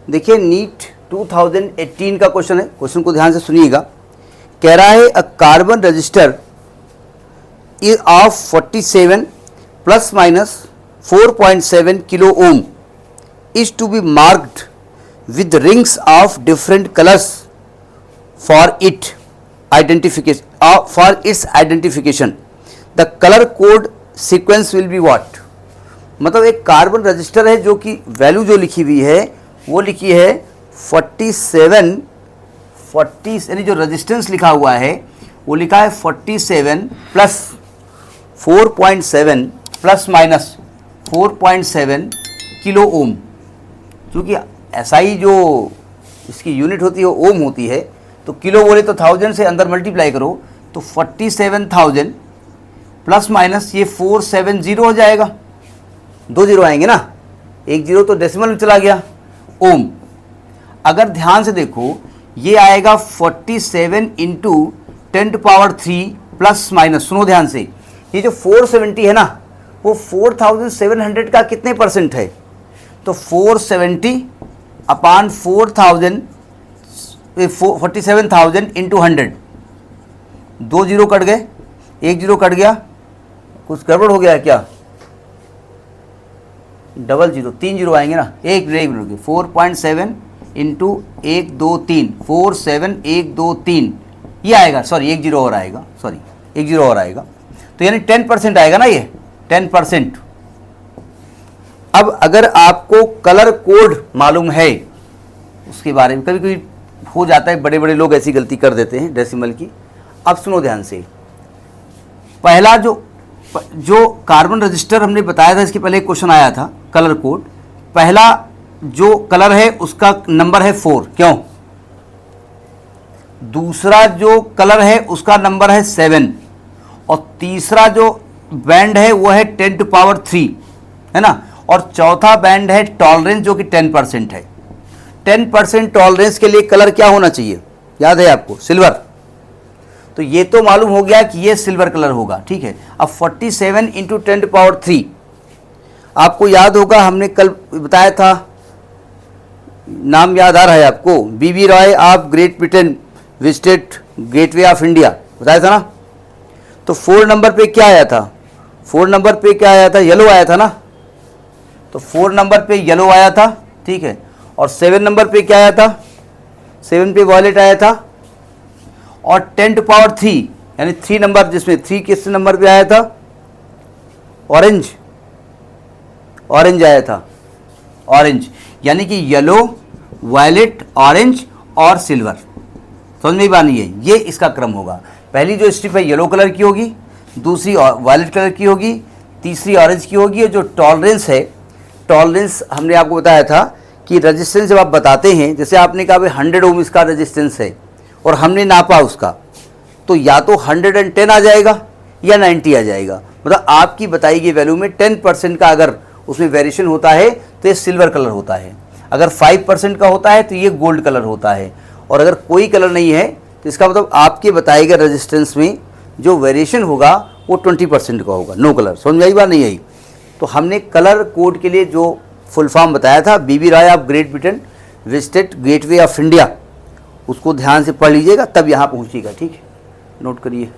देखिए नीट 2018 का क्वेश्चन है, क्वेश्चन को ध्यान से सुनिएगा। कह रहा है a carbon resistor is of 47 plus minus 4.7 kilo ohm is to be marked with rings of different colors for its identification. The color code sequence will be what? मतलब एक कार्बन रजिस्टर है जो कि वैल्यू जो लिखी हुई है वो लिखी है 40 यानी जो रेजिस्टेंस लिखा हुआ है वो लिखा है 47 प्लस 4.7 प्लस माइनस 4.7 किलो ओम। क्योंकि SI जो इसकी यूनिट होती है वो ओम होती है, तो किलो बोले तो 1000 से अंदर मल्टीप्लाई करो तो 47,000 प्लस माइनस ये 470 हो जाएगा। 2 जीरो आएंगे ना, 1 जीरो तो डेसिमल में चला गया ओम। अगर ध्यान से देखो ये आएगा 47 इंटू 10⁻³ प्लस माइनस, सुनो ध्यान से, ये जो 470 है ना वो 4700 का कितने परसेंट है, तो 470 अपान 47,000 इंटू 100, 2 जीरो कट गए, 1 जीरो कट गया, कुछ गड़बड़ हो गया है क्या, डबल जीरो, 3 जीरो आएंगे ना, एक मिनट 4.7 इंटू 1 2 3 47123 ये आएगा, सॉरी 1 जीरो और आएगा, सॉरी 1 जीरो और आएगा, तो यानी 10% आएगा ना, ये 10%। अब अगर आपको कलर कोड मालूम है उसके बारे में, कभी कभी हो जाता है, बड़े बड़े लोग ऐसी गलती कर देते हैं डेसिमल की। अब सुनो ध्यान से, पहला जो कार्बन रजिस्टर हमने बताया था, इसके पहले एक क्वेश्चन आया था कलर कोड। पहला जो कलर है उसका नंबर है 4, क्यों? दूसरा जो कलर है उसका नंबर है 7 और तीसरा जो बैंड है वो है 10⁻³ है ना, और चौथा बैंड है टॉलरेंस जो कि 10% है। 10% टॉलरेंस के लिए कलर क्या होना चाहिए, याद है आपको? सिल्वर। तो ये तो मालूम हो गया कि ये सिल्वर कलर होगा, ठीक है। अब 47 इंटू 10⁻³ आपको याद होगा, हमने कल बताया था, नाम याद आ रहा है आपको, BB Roy of Great Britain visited Gateway of India, बताया था ना। तो 4 नंबर पे क्या आया था, 4 नंबर पे क्या आया था, येलो आया था ना, तो 4 नंबर पे येलो आया था, ठीक है। और 7 नंबर पे क्या आया था, 7 पे वॉयलेट आया था। और 10⁻³ यानी 3 नंबर, जिसमें 3 किस नंबर पे आया था, ऑरेंज आया था, ऑरेंज, यानी कि येलो, वॉयलेट, ऑरेंज और सिल्वर। समझ में बानी है, ये इसका क्रम होगा। पहली जो स्ट्रिप है येलो कलर की होगी, दूसरी वॉयलेट कलर की होगी, तीसरी ऑरेंज की होगी। और जो टॉलरेंस है, टॉलरेंस हमने आपको बताया था कि रेजिस्टेंस जब आप बताते हैं, जैसे आपने कहा भाई 100 ओम इसका रेजिस्टेंस है और हमने नापा उसका, तो या तो 110 आ जाएगा या 90 आ जाएगा। मतलब आपकी बताई गई वैल्यू में 10% का अगर उसमें वेरिएशन होता है तो ये सिल्वर कलर होता है, अगर 5% का होता है तो ये गोल्ड कलर होता है, और अगर कोई कलर नहीं है तो इसका मतलब आपके बताए गए रेजिस्टेंस में जो वेरिएशन होगा वो 20% का होगा, नो कलर। समझ में आई बात, नहीं आई? तो हमने कलर कोड के लिए जो फुल फॉर्म बताया था, BB Roy of Great Britain visited Gateway of India, उसको ध्यान से पढ़ लीजिएगा, तब यहाँ पहुँचिएगा, ठीक है, नोट करिए।